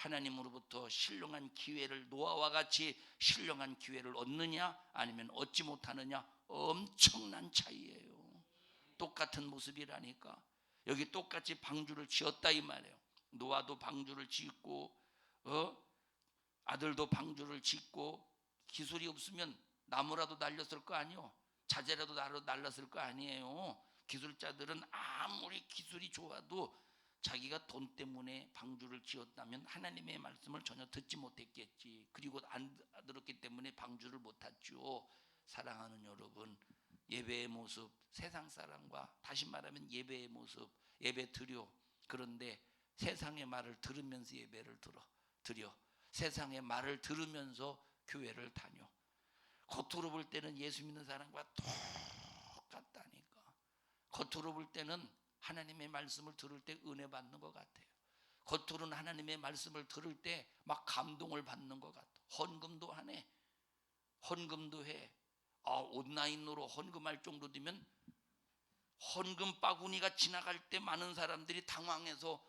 하나님으로부터 신령한 기회를, 노아와 같이 신령한 기회를 얻느냐 아니면 얻지 못하느냐, 엄청난 차이예요. 똑같은 모습이라니까. 여기 똑같이 방주를 지었다 이 말이에요. 노아도 방주를 짓고 아들도 방주를 짓고, 기술이 없으면 나무라도 날렸을 거 아니에요. 자재라도 날렸을 거 아니에요. 기술자들은 아무리 기술이 좋아도 자기가 돈 때문에 방주를 지었다면 하나님의 말씀을 전혀 듣지 못했겠지. 그리고 안 들었기 때문에 방주를 못했죠. 사랑하는 여러분, 예배의 모습, 세상 사람과, 다시 말하면 예배의 모습, 예배 드려. 그런데 세상의 말을 들으면서 예배를 드려. 세상의 말을 들으면서 교회를 다녀. 겉으로 볼 때는 예수 믿는 사람과 똑같다니까. 겉으로 볼 때는 하나님의 말씀을 들을 때 은혜 받는 것 같아요. 겉으로는 하나님의 말씀을 들을 때 막 감동을 받는 것 같아. 헌금도 하네. 헌금도 해. 온라인으로 헌금할 정도 되면 헌금 바구니가 지나갈 때 많은 사람들이 당황해서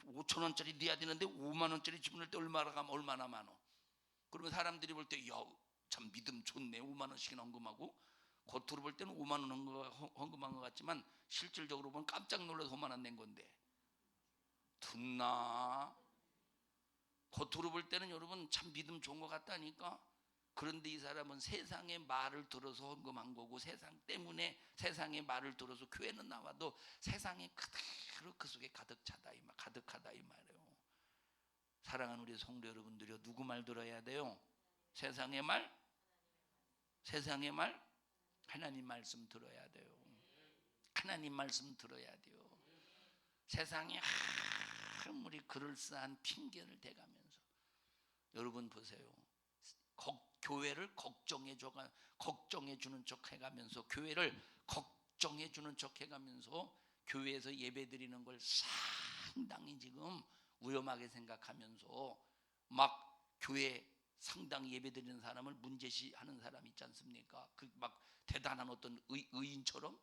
5,000원짜리 내야 되는데 5만원짜리 집어넣을 때 얼마나 많어. 그러면 사람들이 볼 때 참 믿음 좋네, 5만원씩 헌금하고. 겉으로 볼 때는 5만원 헌금한 것 같지만 실질적으로 보면 깜짝 놀라서 5만원 낸 건데 듣나? 겉으로 볼 때는 여러분 참 믿음 좋은 것 같다니까. 그런데 이 사람은 세상의 말을 들어서 헌금한 거고, 세상 때문에 세상의 말을 들어서 교회는 나와도 세상이 그대로 그 속에 가득하다 이 말이에요. 사랑하는 우리 성도 여러분들이요, 누구 말 들어야 돼요? 세상의 말? 세상의 말? 하나님 말씀 들어야 돼요. 하나님 말씀 들어야 돼요. 세상에 아무리 그럴싸한 핑계를 대가면서, 여러분 보세요. 교회를 걱정해 주는 척 해가면서, 교회를 걱정해 주는 척 해가면서 교회에서 예배 드리는 걸 상당히 지금 위험하게 생각하면서 막 교회 상당히 예배 드리는 사람을 문제시하는 사람 있지 않습니까? 그 막 대단한 어떤 의인처럼.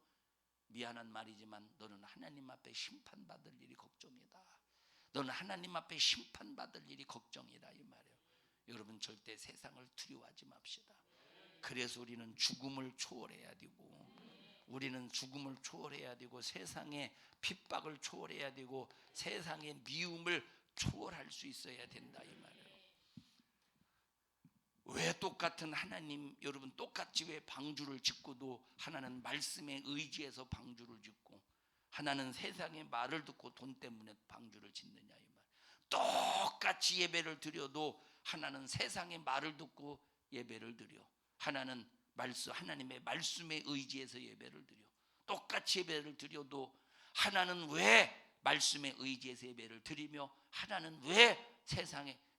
미안한 말이지만 너는 하나님 앞에 심판받을 일이 걱정이다. 너는 하나님 앞에 심판받을 일이 걱정이다 이 말이에요. 여러분 절대 세상을 두려워하지 맙시다. 그래서 우리는 죽음을 초월해야 되고, 세상의 핍박을 초월해야 되고, 세상의 미움을 초월할 수 있어야 된다 이 말이에요. 왜 똑같은 하나님, 여러분 똑같이 왜 방주를 짓고도 하나는 말씀에 의지해서 방주를 짓고 하나는 세상의 말을 듣고 돈 때문에 방주를 짓느냐 이 말. 똑같이 예배를 드려도 하나는 세상의 말을 듣고 예배를 드려, 하나는 하나님의 말씀에 의지해서 예배를 드려. 똑같이 예배를 드려도 하나는 왜 말씀에 의지해서 예배를 드리며 하나는 왜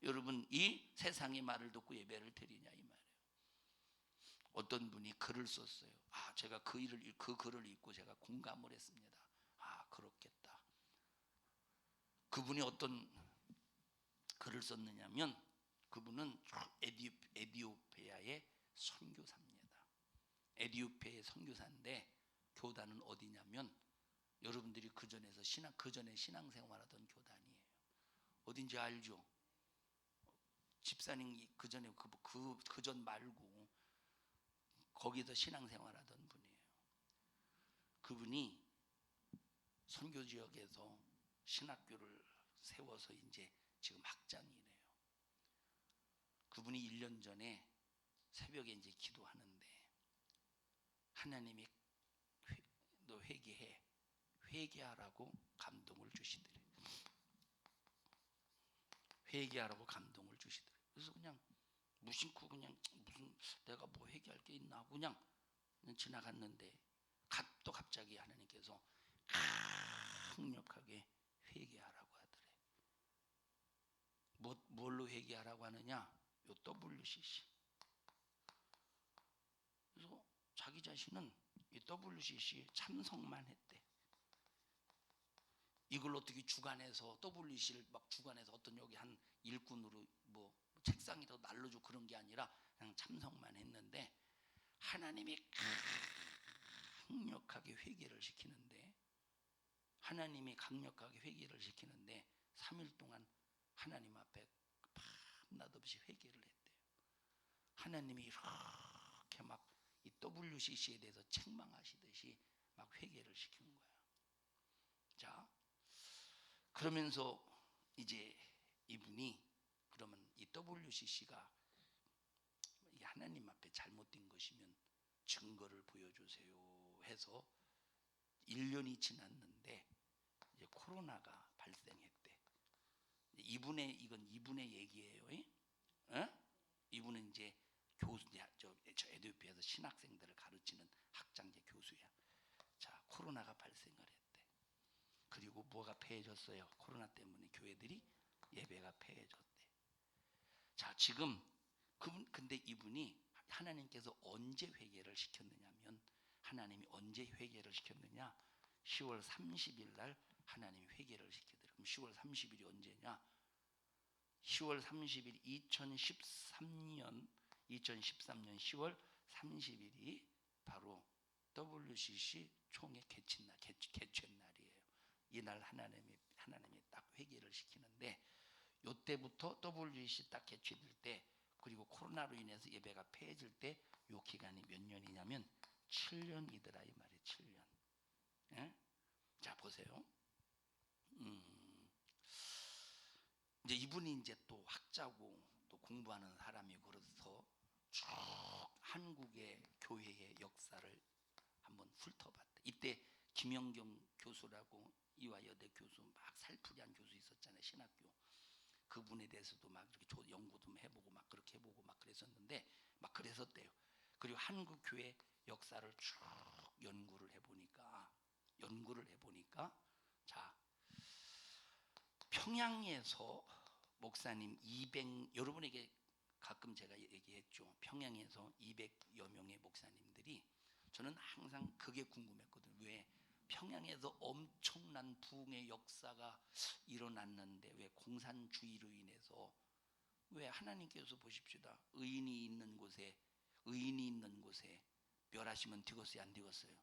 여러분 이 세상의 말을 듣고 예배를 드리냐 이 말이에요. 어떤 분이 글을 썼어요. 제가 그 글을 읽고 제가 공감을 했습니다. 그렇겠다. 그분이 어떤 글을 썼느냐면, 그분은 에티오피아의 선교사입니다. 에티오피아의 선교사인데 교단은 어디냐면, 여러분들이 그전에 신앙생활하던 교단이에요. 어딘지 알죠? 집사님 그전에 그전 말고 거기서 신앙생활하던 분이에요. 그분이 선교 지역에서 신학교를 세워서 이제 지금 학장이래요. 그분이 1년 전에 새벽에 이제 기도하는데 하나님이 너 회개하라고 감동을 주시더래요. 회개하라고 감동을 주시더래요. 그래서 그냥 무심코 그냥 무슨 내가 뭐 회개할 게 있나 그냥 지나갔는데 또 갑자기 하나님께서 강력하게 회개하라고 하더래. 뭘로 회개하라고 하느냐? 요 WCC. 그래서 자기 자신은 이 WCC에 참석만 했대. 이걸 어떻게 주관해서 WCC를 막 주관해서 어떤 여기 한 일꾼으로 뭐 책상에다 날려주고 그런 게 아니라 그냥 참석만 했는데, 하나님이 강력하게 회개를 시키는데 3일 동안 하나님 앞에 밤낮 없이 회개를 했대요. 하나님이 이렇게 막 이 WCC에 대해서 책망하시듯이 막 회개를 시킨 거야. 자, 그러면서 이제 이분이 그러면 이 WCC가 하나님 앞에 잘못된 것이면 증거를 보여주세요 해서 1년이 지났는데 이제 코로나가 발생했대. 이건 이분의 얘기예요. 이분은 이제 교수, 저 에티오피아에서 신학생들을 가르치는 학장제 교수야. 자, 코로나가 발생을 했대. 그리고 뭐가 폐해졌어요? 코로나 때문에 교회들이 예배가 폐해졌대. 자, 지금 근데 이분이 하나님께서 언제 회개를 시켰느냐면, 하나님이 언제 회개를 시켰느냐? 10월 30일 날 하나님이 회개를 시키더래. 그럼 10월 30일이 언제냐? 10월 30일 2013년 10월 30일이 바로 WCC 총회 개최 날이에요. 이날 하나님이 딱 회개를 시키는데, 요때부터 WCC 딱 개최될 때, 그리고 코로나로 인해서 예배가 폐해질 때, 요 기간이 몇 년이냐면 7년이더라 이 말이에요. 7년. 예? 자, 보세요. 이제 이분이 이제 또 학자고 또 공부하는 사람이고 그래서 쭉 한국의 교회의 역사를 한번 훑어봤대. 이때 김영경 교수라고 이화여대 교수 막 살풀이한 교수 있었잖아요. 신학교. 그분에 대해서도 막 이렇게 연구도 해보고 막 그렇게 해보고 막 그랬었는데 막 그랬었대요. 그리고 한국 교회 역사를 쭉 연구를 해보니까 자, 평양에서 목사님 200, 여러분에게 가끔 제가 얘기했죠. 평양에서 200여 명의 목사님들이, 저는 항상 그게 궁금했거든요. 왜 평양에서 엄청난 부흥의 역사가 일어났는데 왜 공산주의로 인해서, 왜 하나님께서 보십시다. 의인이 있는 곳에 멸하시면 되겠어요? 안 되겠어요?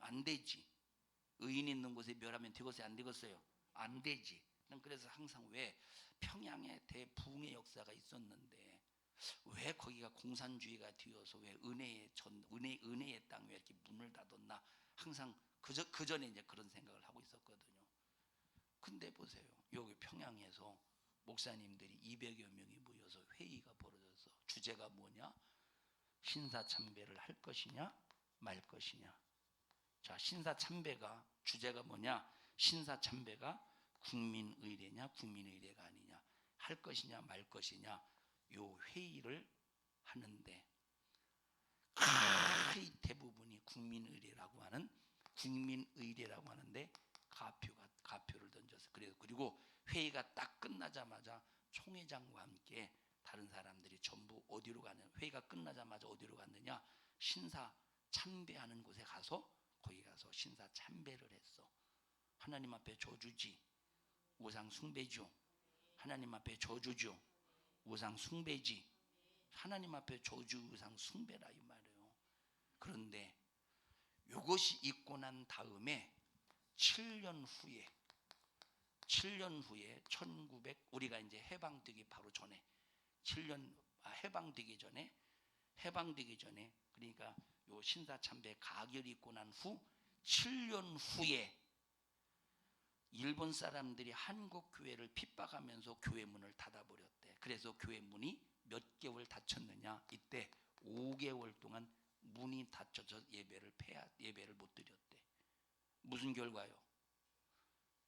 안 되지. 의인이 있는 곳에 멸하면 되겠어요? 안 되겠어요? 안 되지. 그래서 항상 왜 평양에 대부흥의 역사가 있었는데 왜 거기가 공산주의가 되어서 왜 은혜의 땅 왜 이렇게 문을 닫았나, 항상 그 전에 이제 그런 생각을 하고 있었거든요. 근데 보세요. 여기 평양에서 목사님들이 200여 명이 모여서 회의가 벌어져서 주제가 뭐냐? 신사참배를 할 것이냐 말 것이냐. 자, 신사참배가 주제가 뭐냐? 신사참배가 국민의례냐 국민의례가 아니냐, 할 것이냐 말 것이냐, 요 회의를 하는데 거의 대부분이 국민의례라고 하는데 가표를 던졌어요. 그리고 회의가 딱 끝나자마자 총회장과 함께 다른 사람들이 전부 어디로 가느냐, 회의가 끝나자마자 어디로 갔느냐, 신사 참배하는 곳에 가서 거기 가서 신사 참배를 했어. 하나님 앞에 저주지, 우상 숭배죠. 하나님 앞에 저주죠. 우상 숭배지. 하나님 앞에 저주 우상 숭배라 이 말이에요. 그런데 이것이 있고 난 다음에 7년 후에 1900, 우리가 이제 해방되기 바로 전에 7년 해방되기 전에 그러니까 요 신사참배 가결이 있고 난 후 7년 후에 일본 사람들이 한국 교회를 핍박하면서 교회 문을 닫아버렸대. 그래서 교회 문이 몇 개월 닫혔느냐? 이때 5개월 동안 문이 닫혀서 예배를 못 드렸대. 무슨 결과요?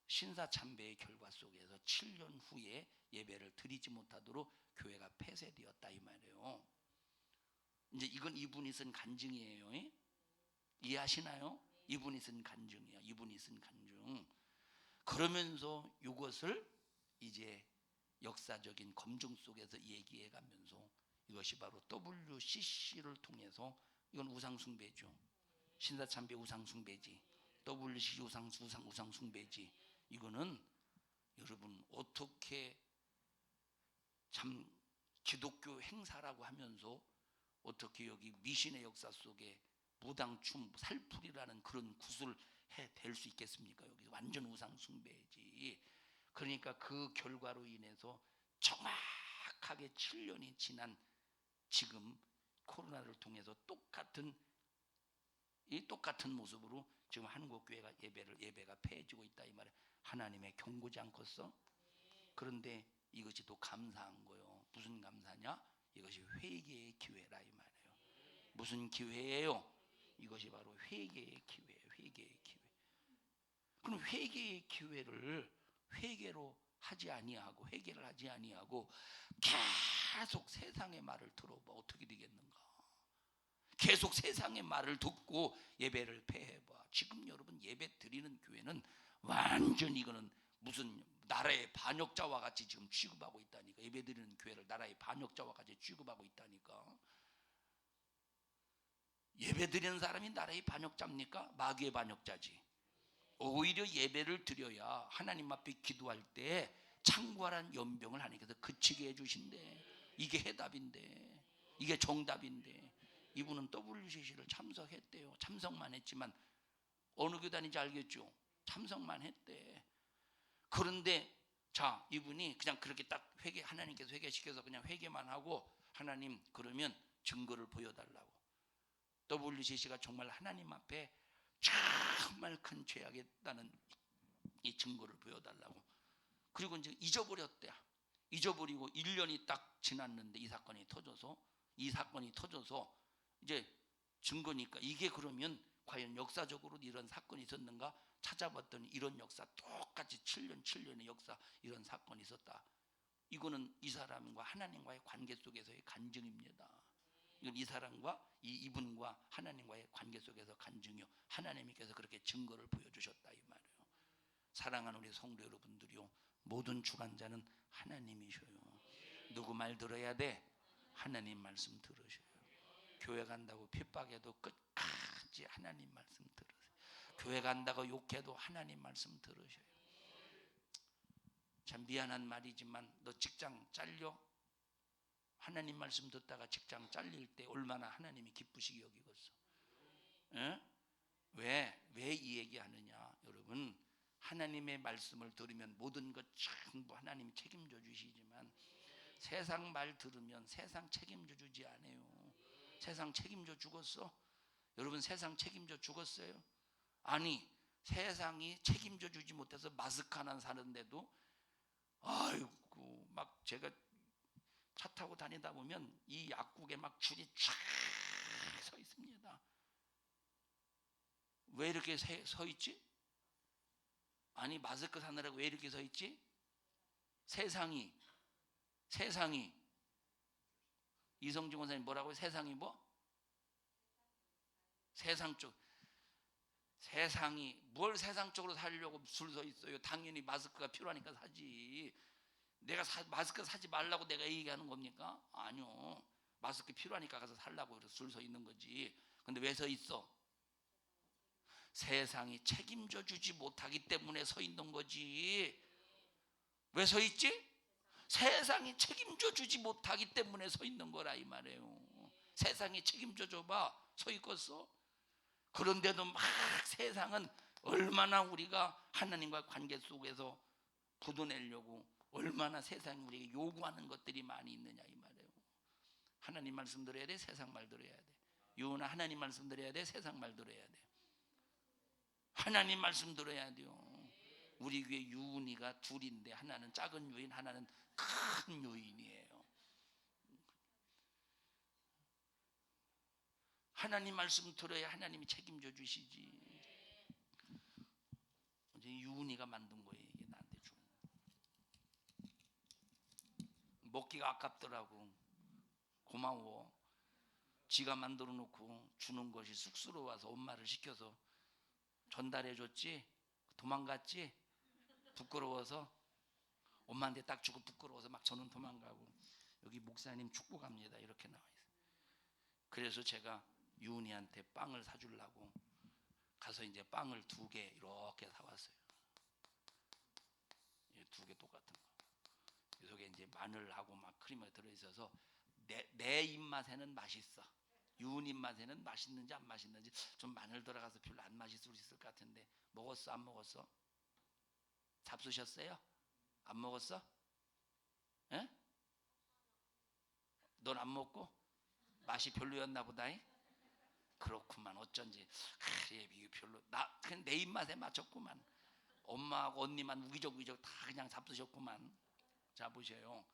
신사참배의 결과 속에서 7년 후에 예배를 드리지 못하도록 교회가 폐쇄되었다 이 말이에요. 이제 이건 이분이 쓴 간증이에요. 이해하시나요? 이분이 쓴 간증이야. 이분이 쓴 간증. 그러면서 이것을 이제 역사적인 검증 속에서 얘기해 가면서 이것이 바로 WCC를 통해서, 이건 우상숭배죠. 신사참배 우상숭배지. WCC 우상숭배지. 이거는 여러분 어떻게 참 기독교 행사라고 하면서 어떻게 여기 미신의 역사 속에 무당춤 살풀이라는 그런 구슬 해 댈 수 있겠습니까? 여기 완전 우상 숭배지. 그러니까 그 결과로 인해서 정확하게 7년이 지난 지금 코로나를 통해서 똑같은 모습으로 지금 한국교회가 예배가 폐해지고 있다 이 말이에요. 하나님의 경고지 않겠어? 그런데 이것이 또 감사한 거요. 무슨 감사냐? 이것이 회개의 기회라 이 말이에요. 무슨 기회예요? 이것이 바로 회개의 기회예요. 회개의 기회. 그럼 회개의 기회를 회개를 하지 아니하고 계속 세상의 말을 들어봐. 어떻게 되겠는가? 계속 세상의 말을 듣고 예배를 폐해봐. 지금 여러분 예배 드리는 교회는 완전 이거는 무슨 나라의 반역자와 같이 지금 취급하고 있다니까. 예배 드리는 교회를 나라의 반역자와 같이 취급하고 있다니까. 예배 드리는 사람이 나라의 반역자입니까? 마귀의 반역자지. 오히려 예배를 드려야 하나님 앞에 기도할 때 창궐한 연병을 하나님께서 그치게 해주신대. 이게 해답인데, 이게 정답인데. 이분은 WCC를 참석했대요. 참석만 했지만 어느 교단인지 알겠죠? 참석만 했대. 그런데 자, 이분이 그냥 그렇게 딱 하나님께서 회개시켜서 그냥 회개만 하고, 하나님 그러면 증거를 보여달라고. WCC가 정말 하나님 앞에 정말 큰 죄악했다는 이 증거를 보여달라고. 그리고 이제 잊어버렸대. 잊어버리고 1년이 딱 지났는데 이 사건이 터져서 이제 증거니까 이게 그러면 과연 역사적으로 이런 사건이 있었는가 찾아봤더니 이런 역사 똑같이 7년의 역사 이런 사건이 있었다. 이거는 이 사람과 하나님과의 관계 속에서의 간증입니다. 이건 이 사람과 이분과 하나님과의 관계 속에서 간증이요. 하나님께서 그렇게 증거를 보여주셨다 이 말이에요. 사랑하는 우리 성도 여러분들이요, 모든 주관자는 하나님이셔요. 누구 말 들어야 돼? 하나님 말씀 들으셔요. 교회 간다고 핍박해도 끝까지 하나님 말씀 들으세요. 교회 간다고 욕해도 하나님 말씀 들으셔요. 참 미안한 말이지만 너 직장 잘려? 하나님 말씀 듣다가 직장 잘릴 때 얼마나 하나님이 기쁘시게 여기겠어. 에? 왜 이 얘기하느냐? 여러분, 하나님의 말씀을 들으면 모든 것 전부 하나님이 책임져 주시지만 세상 말 들으면 세상 책임져 주지 않아요. 세상 책임져 죽었어? 여러분, 세상 책임져 죽었어요? 아니, 세상이 책임져 주지 못해서 마스크 하나 사는데도 아이고 막 제가 차 타고 다니다 보면 이 약국에 막 줄이 쫙 서 있습니다. 왜 이렇게 서 있지? 아니, 마스크 사느라고 왜 이렇게 서 있지? 세상이 이성진 권사님 뭐라고요? 세상이 뭐? 세상이 뭘 세상 쪽으로 살려고 줄 서 있어요? 당연히 마스크가 필요하니까 사지. 내가 마스크 사지 말라고 내가 얘기하는 겁니까? 아니요. 마스크 필요하니까 가서 살라고 줄 서 있는 거지. 근데 왜 서 있어? 세상이 책임져 주지 못하기 때문에 서 있는 거지. 왜 서 있지? 세상이 책임져 주지 못하기 때문에 서 있는 거라 이 말이에요. 세상이 책임져 줘봐 서 있겠어? 그런데도 막 세상은 얼마나 우리가 하나님과 관계 속에서 굳어내려고 얼마나 세상이 우리에게 요구하는 것들이 많이 있느냐 이 말이에요. 하나님 말씀 들어야 돼? 세상 말 들어야 돼? 유은아, 하나님 말씀 들어야 돼? 세상 말 들어야 돼? 하나님 말씀 들어야 돼요. 우리 교회 유은이가 둘인데 하나는 작은 유인, 하나는 큰 유인이에요. 하나님 말씀 들어야 하나님이 책임져 주시지. 이제 유은이가 만든 거예요. 이게 나한테 주는 먹기가 아깝더라고. 고마워. 지가 만들어 놓고 주는 것이 쑥스러워서 엄마를 시켜서 전달해 줬지. 도망갔지. 부끄러워서 엄마한테 딱 주고 부끄러워서 막 저는 도망가고, 여기 목사님 축구 갑니다 이렇게 나와 있어요. 그래서 제가 유은이한테 빵을 사주려고 가서 이제 빵을 2개 이렇게 사왔어요. 2개 똑같은 거. 이 속에 이제 마늘하고 막 크림이 들어있어서 내 입맛에는 맛있어. 유은 입맛에는 맛있는지 안 맛있는지, 좀 마늘 들어가서 별로 안 맛있을 수 있을 것 같은데 먹었어 안 먹었어? 잡수셨어요? 안 먹었어? 에? 넌 안 먹고? 맛이 별로였나 보다. 그렇구만. 어쩐지 그래 이게 별로 나 그냥 내 입맛에 맞췄구만. 엄마하고 언니만 우기적우기적 다 그냥 잡수셨구만. 자 보세요.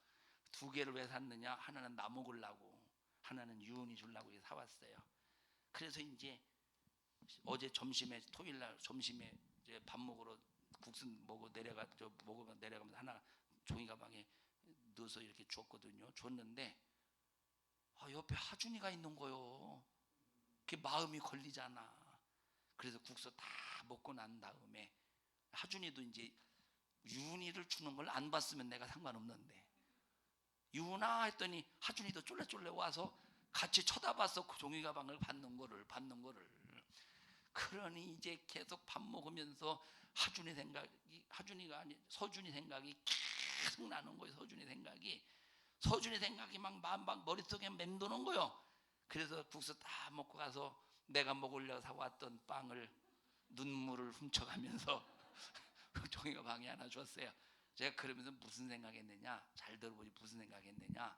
두 개를 왜 샀느냐? 하나는 나 먹으려고, 하나는 유은이 주려고 사왔어요. 그래서 이제 어제 점심에 토요일 날 점심에 이제 밥 먹으러 국수 먹고 먹으면 내려가면서 하나 종이 가방에 넣어서 이렇게 줬거든요. 줬는데 옆에 하준이가 있는 거요. 그게 마음이 걸리잖아. 그래서 국수 다 먹고 난 다음에 하준이도 이제 유은이를 주는 걸 안 봤으면 내가 상관없는데 유은아 했더니 하준이도 쫄래쫄래 와서 같이 쳐다봤어. 그 종이 가방을 받는 거를. 그러니 이제 계속 밥 먹으면서 하준이가 아니 서준이 생각이 계속 나는 거예요. 서준이 생각이 막 머릿속에 맴도는 거요. 그래서 국수 다 먹고 가서 내가 먹으려고 사왔던 빵을 눈물을 훔쳐가면서 종이 가방에 하나 줬어요. 제가 그러면서 무슨 생각했느냐? 잘 들어보지. 무슨 생각했느냐?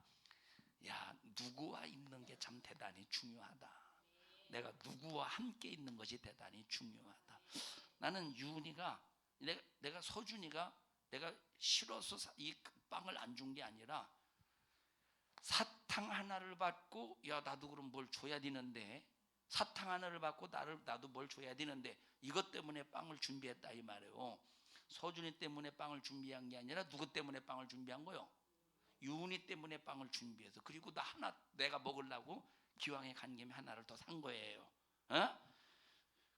야, 누구와 있는 게 참 대단히 중요하다. 내가 누구와 함께 있는 것이 대단히 중요하다. 나는 유은이가 내가 서준이가 내가 싫어서 이 빵을 안 준 게 아니라 사탕 하나를 받고 야 나도 그럼 뭘 줘야 되는데 사탕 하나를 받고 나도 뭘 줘야 되는데 이것 때문에 빵을 준비했다 이 말이에요. 서준이 때문에 빵을 준비한 게 아니라 누구 때문에 빵을 준비한 거요? 유은이 때문에 빵을 준비해서. 그리고 내가 먹으려고 기왕에 간 김에 하나를 더 산 거예요.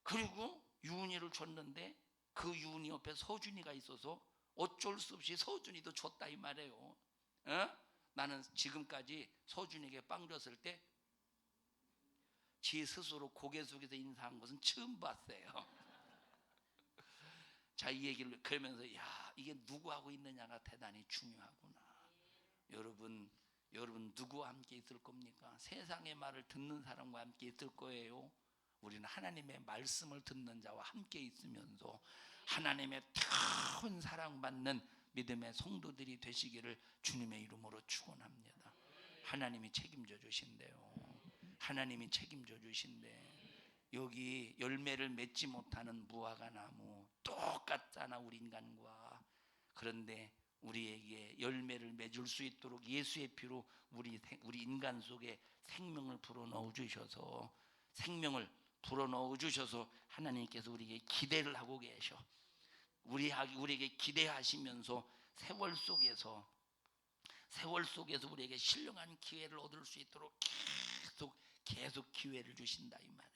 그리고 유은이를 줬는데 그 유은이 옆에 서준이가 있어서 어쩔 수 없이 서준이도 줬다 이 말이에요. 나는 지금까지 서준이에게 빵 줬을 때 지 스스로 고개 숙여서 인사한 것은 처음 봤어요. 자, 이 얘기를 그러면서 야, 이게 누구하고 있느냐가 대단히 중요하구나. 여러분 누구와 함께 있을 겁니까? 세상의 말을 듣는 사람과 함께 있을 거예요. 우리는 하나님의 말씀을 듣는 자와 함께 있으면서 하나님의 큰 사랑받는 믿음의 성도들이 되시기를 주님의 이름으로 축원합니다. 하나님이 책임져 주신대요. 하나님이 책임져 주신대. 여기 열매를 맺지 못하는 무화과 나무 똑같잖아 우리 인간과. 그런데 우리에게 열매를 맺을 수 있도록 예수의 피로 우리 인간 속에 생명을 불어넣어 주셔서 하나님께서 우리에게 기대를 하고 계셔. 우리에게 기대하시면서 세월 속에서 우리에게 신령한 기회를 얻을 수 있도록 계속 기회를 주신다 이 말이에요.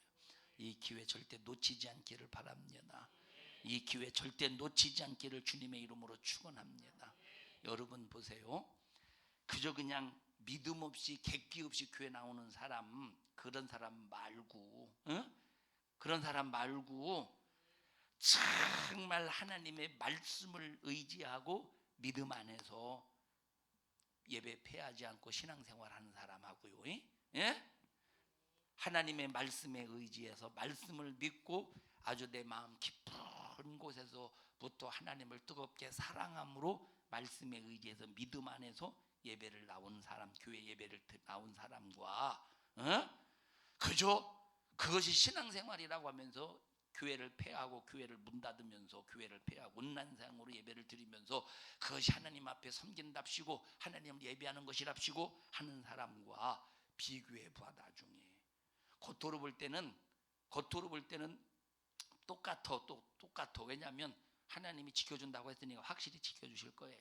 이 기회 절대 놓치지 않기를 바랍니다. 이 기회 절대 놓치지 않기를 주님의 이름으로 축원합니다. 여러분 보세요. 그저 그냥 믿음 없이 객기 없이 교회 나오는 사람, 그런 사람 말고 정말 하나님의 말씀을 의지하고 믿음 안에서 예배 패하지 않고 신앙생활하는 사람하고요. 하나님의 말씀에 의지해서 말씀을 믿고 아주 내 마음 깊은 곳에서부터 하나님을 뜨겁게 사랑함으로 말씀에 의지해서 믿음 안에서 예배를 나온 사람, 교회 예배를 나온 사람과 그저 그것이 신앙생활이라고 하면서 교회를 폐하고 교회를 문 닫으면서 교회를 폐하고 온난상으로 예배를 드리면서 그것이 하나님 앞에 섬긴답시고 하나님을 예배하는 것이랍시고 하는 사람과 비교해 봐. 나중에 겉으로 볼 때는 똑같아. 왜냐하면 하나님이 지켜준다고 했으니까 확실히 지켜주실 거예요.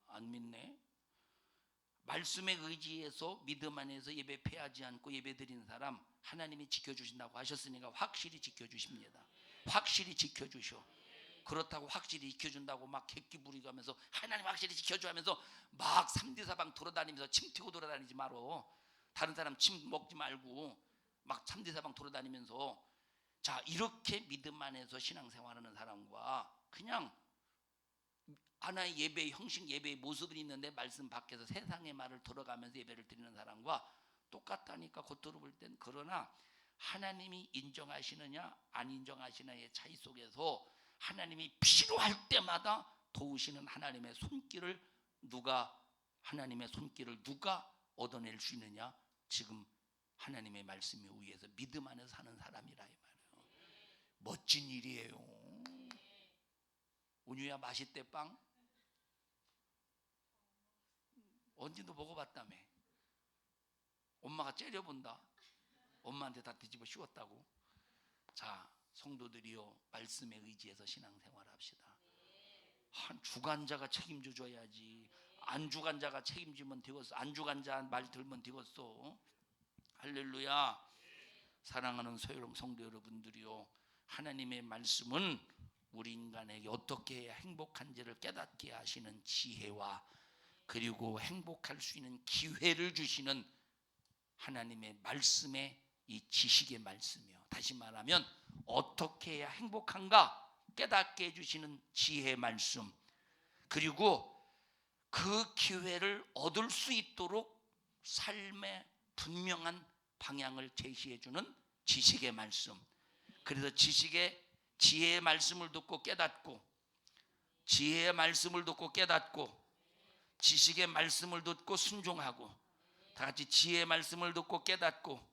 안 믿네? 말씀에 의지해서 믿음 안에서 예배 패하지 않고 예배 드리는 사람 하나님이 지켜주신다고 하셨으니까 확실히 지켜주십니다. 확실히 지켜주셔. 그렇다고 확실히 지켜준다고 막 객기 부리가면서 하나님 확실히 지켜줘 하면서 막 3대 사방 돌아다니면서 침 튀고 돌아다니지 말어. 다른 사람 침 먹지 말고 막 3대 사방 돌아다니면서. 자, 이렇게 믿음 안에서 신앙생활하는 사람과 그냥 하나의 예배의 형식, 예배의 모습은 있는데 말씀 밖에서 세상의 말을 들어가면서 예배를 드리는 사람과 똑같다니까 겉으로 볼 땐. 그러나 하나님이 인정하시느냐 안 인정하시느냐의 차이 속에서 하나님이 필요할 때마다 도우시는 하나님의 손길을 누가 얻어낼 수 있느냐? 지금 하나님의 말씀 위에서 믿음 안에 사는 사람이라 이 말이에요. 멋진 일이에요. 운유야 맛있대 빵? 언니도 먹어봤다며. 엄마가 째려본다. 엄마한테 다 뒤집어 씌웠다고. 자, 성도들이요, 말씀에 의지해서 신앙생활 합시다. 한 주관자가 책임져 줘야지. 안 주관자가 책임지면 되겠어. 안 주관자 말 들면 되겠어. 할렐루야. 사랑하는 성도 여러분들이요, 하나님의 말씀은 우리 인간에게 어떻게 해야 행복한지를 깨닫게 하시는 지혜와 그리고 행복할 수 있는 기회를 주시는 하나님의 말씀의 이 지식의 말씀이요, 다시 말하면 어떻게 해야 행복한가 깨닫게 해주시는 지혜의 말씀, 그리고 그 기회를 얻을 수 있도록 삶의 분명한 방향을 제시해주는 지식의 말씀. 그래서 지혜의 말씀을 듣고 깨닫고, 지혜의 말씀을 듣고 깨닫고, 지식의 말씀을 듣고 순종하고, 다 같이 지혜의 말씀을 듣고 깨닫고,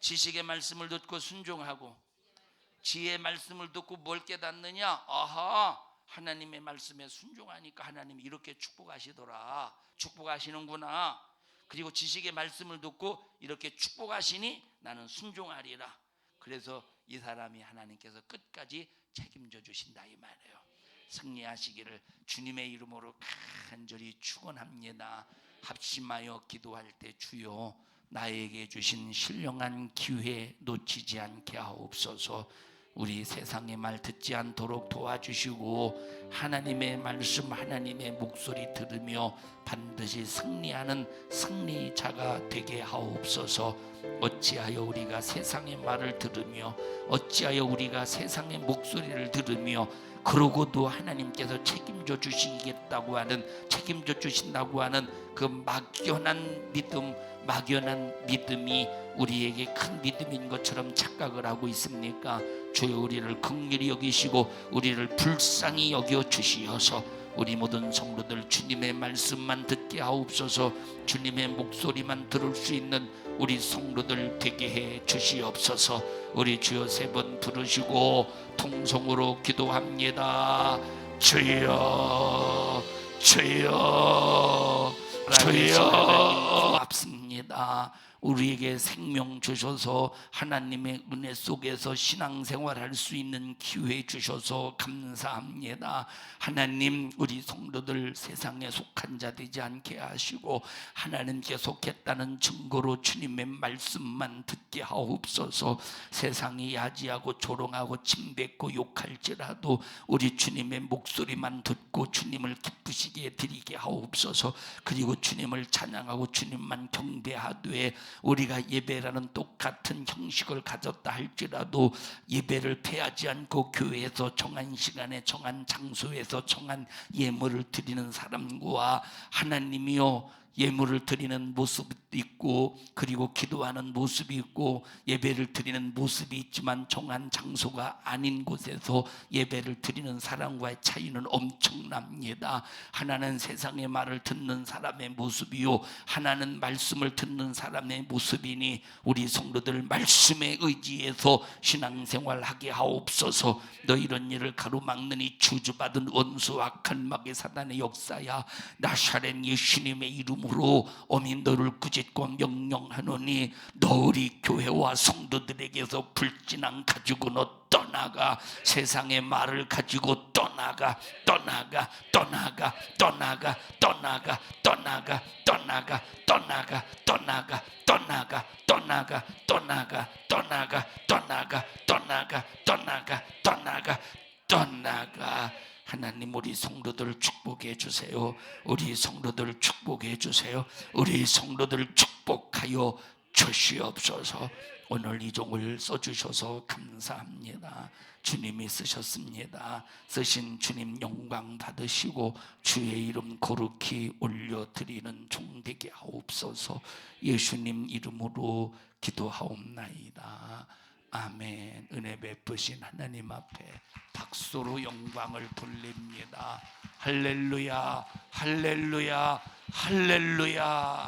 지식의 말씀을 듣고 순종하고. 지혜의 말씀을 듣고 뭘 깨닫느냐? 아하, 하나님의 말씀에 순종하니까 하나님이 이렇게 축복하시더라. 축복하시는구나. 그리고 지식의 말씀을 듣고 이렇게 축복하시니 나는 순종하리라. 그래서 이 사람이 하나님께서 끝까지 책임져 주신다 이 말이에요. 승리하시기를 주님의 이름으로 간절히 축원합니다. 합심하여 기도할 때 주여 나에게 주신 신령한 기회 놓치지 않게 하옵소서. 우리 세상의 말 듣지 않도록 도와주시고 하나님의 말씀, 하나님의 목소리 들으며 반드시 승리하는 승리자가 되게 하옵소서. 어찌하여 우리가 세상의 말을 들으며, 어찌하여 우리가 세상의 목소리를 들으며, 그러고도 하나님께서 책임져 주시겠다고 하는, 책임져 주신다고 하는 그 막연한 믿음이 우리에게 큰 믿음인 것처럼 착각을 하고 있습니까? 주여 우리를 긍휼히 여기시고 우리를 불쌍히 여겨 주시어서 우리 모든 성도들 주님의 말씀만 듣게 하옵소서. 주님의 목소리만 들을 수 있는 우리 성도들 되게 해 주시옵소서. 우리 주여 세 번 부르시고 통성으로 기도합니다. 주여 주여 주여. 고맙습니다. 우리에게 생명 주셔서 하나님의 은혜 속에서 신앙생활할 수 있는 기회 주셔서 감사합니다. 하나님, 우리 성도들 세상에 속한 자 되지 않게 하시고 하나님께 속했다는 증거로 주님의 말씀만 듣게 하옵소서. 세상이 야지하고 조롱하고 침뱉고 욕할지라도 우리 주님의 목소리만 듣고 주님을 기쁘시게 드리게 하옵소서. 그리고 주님을 찬양하고 주님만 경배하되 우리가 예배라는 똑같은 형식을 가졌다 할지라도 예배를 패하지 않고 교회에서 정한 시간에 정한 장소에서 정한 예물을 드리는 사람과 하나님이요 예물을 드리는 모습도 있고 그리고 기도하는 모습이 있고 예배를 드리는 모습이 있지만 정한 장소가 아닌 곳에서 예배를 드리는 사람과의 차이는 엄청납니다. 하나는 세상의 말을 듣는 사람의 모습이요 하나는 말씀을 듣는 사람의 모습이니 우리 성도들 말씀에 의지해서 신앙생활하게 하옵소서. 너 이런 일을 가로막느니 저주받은 원수 악한 마귀 사단의 역사야. 나사렛 예수님의 이름으로 어미 너를 꾸짖고 명령하노니 너 우리 교회와 성도들에게서 불진앙 가지고 너 떠나가. 세상의 말을 가지고 떠나가 떠나가 떠나가 떠나가 떠나가 떠나가 떠나가 떠나가 떠나가 떠나가 떠나가 떠나가 떠나가 떠나가 떠나가 떠나가 떠나가 떠나가. 하나님 우리 성도들 축복해 주세요. 우리 성도들 축복해 주세요. 우리 성도들 축복하여 주시옵소서. 오늘 이 종을 써주셔서 감사합니다. 주님이 쓰셨습니다. 쓰신 주님 영광 받으시고 주의 이름 거룩히 올려드리는 종 되게 하옵소서. 예수님 이름으로 기도하옵나이다. 아멘. 은혜 베푸신 하나님 앞에 박수로 영광을 돌립니다. 할렐루야, 할렐루야, 할렐루야.